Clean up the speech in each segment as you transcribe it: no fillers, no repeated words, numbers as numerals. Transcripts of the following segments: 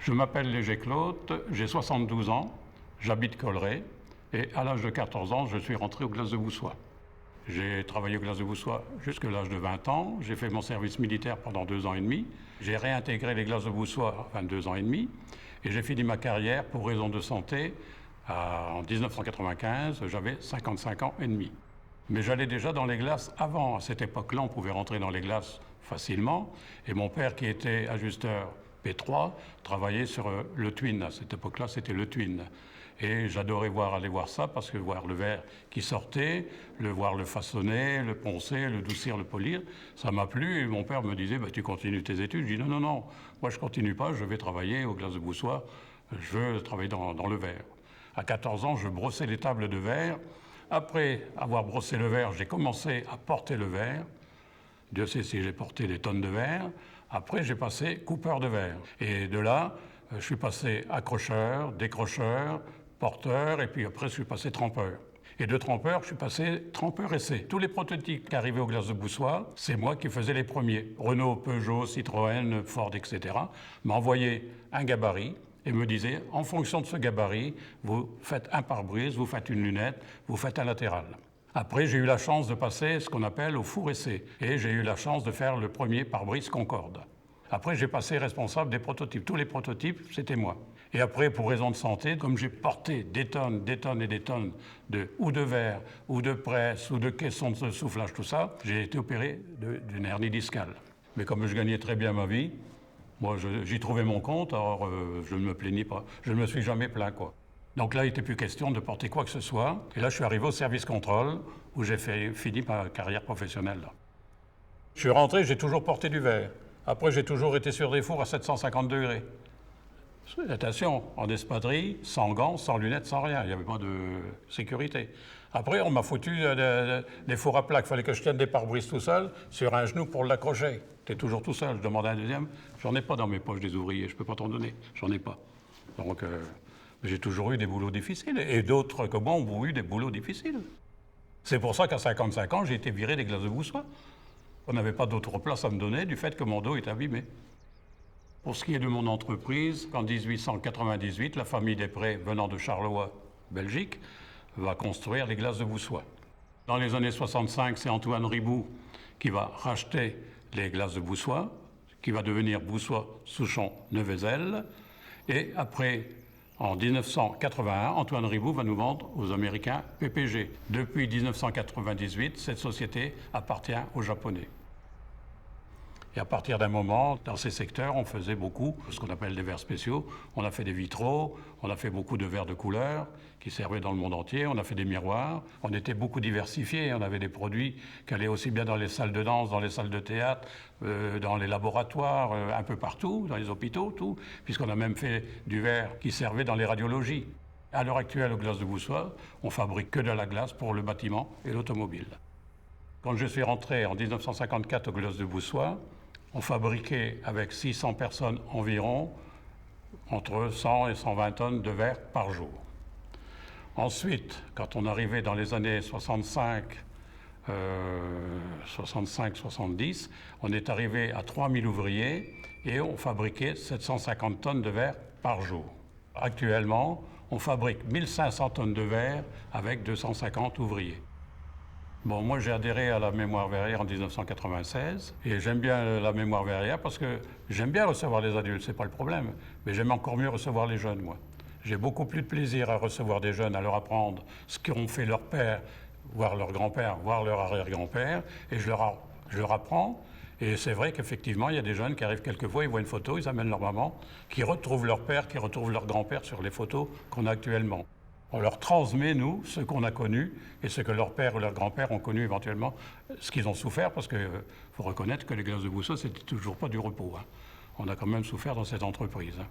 Je m'appelle Léger-Claude, j'ai 72 ans, j'habite Colleré et à l'âge de 14 ans, je suis rentré aux Glaces de Boussois. J'ai travaillé aux Glaces de Boussois jusqu'à l'âge de 20 ans, j'ai fait mon service militaire pendant 2 ans et demi, j'ai réintégré les Glaces de Boussois à 22 ans et demi et j'ai fini ma carrière pour raison de santé en 1995, j'avais 55 ans et demi. Mais j'allais déjà dans les glaces avant. À cette époque-là, on pouvait rentrer dans les glaces facilement. Et mon père, qui était ajusteur P3, travaillait sur le Twin. À cette époque-là, c'était le Twin. Et j'adorais aller voir ça, parce que voir le verre qui sortait, voir le façonner, le poncer, le doucir, le polir, ça m'a plu. Et mon père me disait, tu continues tes études. Je dis, non, moi je continue pas, je vais travailler aux Glaces de Boussois. Je veux travailler dans le verre. À 14 ans, je brossais les tables de verre. Après avoir brossé le verre, j'ai commencé à porter le verre. Dieu sait si j'ai porté des tonnes de verre. Après, j'ai passé coupeur de verre. Et de là, je suis passé accrocheur, décrocheur, porteur, et puis après, je suis passé trempeur. Et de trempeur, je suis passé trempeur essai. Tous les prototypes qui arrivaient aux Glaces de Boussois, c'est moi qui faisais les premiers. Renault, Peugeot, Citroën, Ford, etc. m'envoyaient un gabarit et me disait, en fonction de ce gabarit, vous faites un pare-brise, vous faites une lunette, vous faites un latéral. Après, j'ai eu la chance de passer ce qu'on appelle au four essai, et j'ai eu la chance de faire le premier pare-brise Concorde. Après, j'ai passé responsable des prototypes. Tous les prototypes, c'était moi. Et après, pour raison de santé, comme j'ai porté des tonnes et des tonnes ou de verre, ou de presse, ou de caissons de soufflage, tout ça, j'ai été opéré d'une hernie discale. Mais comme je gagnais très bien ma vie, moi, j'y trouvais mon compte, alors je ne me plaignais pas. Je ne me suis jamais plaint, quoi. Donc là, il n'était plus question de porter quoi que ce soit. Et là, je suis arrivé au service contrôle, où j'ai fini ma carrière professionnelle. Là. Je suis rentré, j'ai toujours porté du verre. Après, j'ai toujours été sur des fours à 750 degrés. Attention, en espadrille, sans gants, sans lunettes, sans rien. Il n'y avait pas de sécurité. Après, on m'a foutu des fours à plaques. Il fallait que je tienne des pare-brises tout seul, sur un genou pour l'accrocher. J'étais toujours tout seul. Je demandais un deuxième. J'en ai pas dans mes poches des ouvriers. Je ne peux pas t'en donner. J'en ai pas. Donc, j'ai toujours eu des boulots difficiles. Et d'autres que moi ont eu des boulots difficiles. C'est pour ça qu'à 55 ans, j'ai été viré des Glaces de Boussois. On n'avait pas d'autre place à me donner du fait que mon dos est abîmé. Pour ce qui est de mon entreprise, en 1898, la famille Després, venant de Charleroi, Belgique, va construire les Glaces de Boussois. Dans les années 65, c'est Antoine Riboud qui va racheter les Glaces de Boussois, qui va devenir Boussois-Souchon-Neuvesel. Et après, en 1981, Antoine Riboud va nous vendre aux Américains PPG. Depuis 1998, cette société appartient aux Japonais. Et à partir d'un moment, dans ces secteurs, on faisait beaucoup ce qu'on appelle des verres spéciaux. On a fait des vitraux, on a fait beaucoup de verres de couleur qui servaient dans le monde entier, on a fait des miroirs. On était beaucoup diversifiés, on avait des produits qui allaient aussi bien dans les salles de danse, dans les salles de théâtre, dans les laboratoires, un peu partout, dans les hôpitaux, tout, puisqu'on a même fait du verre qui servait dans les radiologies. À l'heure actuelle, aux Glaces de Boussois, on fabrique que de la glace pour le bâtiment et l'automobile. Quand je suis rentré en 1954 aux Glaces de Boussois, on fabriquait avec 600 personnes environ entre 100 et 120 tonnes de verre par jour. Ensuite, quand on arrivait dans les années 65-70, on est arrivé à 3000 ouvriers et on fabriquait 750 tonnes de verre par jour. Actuellement, on fabrique 1500 tonnes de verre avec 250 ouvriers. Bon, moi j'ai adhéré à la mémoire verrière en 1996 et j'aime bien la mémoire verrière parce que j'aime bien recevoir les adultes, c'est pas le problème, mais j'aime encore mieux recevoir les jeunes, moi. J'ai beaucoup plus de plaisir à recevoir des jeunes, à leur apprendre ce qu'ont fait leurs pères, voire leur grand-père, voire leur arrière-grand-père, et je leur apprends. Et c'est vrai qu'effectivement, il y a des jeunes qui arrivent quelquefois, ils voient une photo, ils amènent leur maman, qui retrouvent leur père, qui retrouvent leur grand-père sur les photos qu'on a actuellement. On leur transmet, nous, ce qu'on a connu et ce que leur père ou leur grand-père ont connu éventuellement, ce qu'ils ont souffert, parce qu'il faut reconnaître que les Glaces de Boussois, c'était toujours pas du repos. Hein. On a quand même souffert dans cette entreprise. Hein.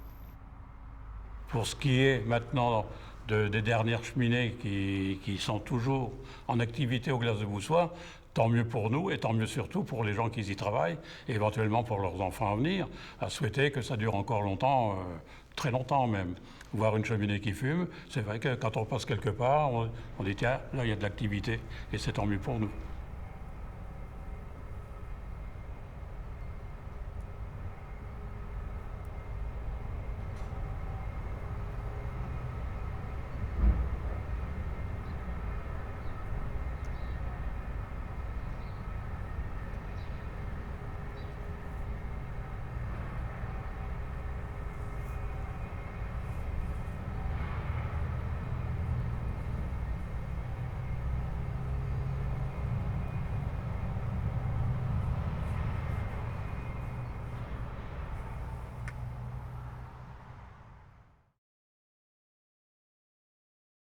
Pour ce qui est maintenant des dernières cheminées qui sont toujours en activité aux Glaces de Boussois, tant mieux pour nous et tant mieux surtout pour les gens qui y travaillent et éventuellement pour leurs enfants à venir, à souhaiter que ça dure encore longtemps, très longtemps même. Voir une cheminée qui fume, c'est vrai que quand on passe quelque part, on dit tiens, là il y a de l'activité et c'est tant mieux pour nous.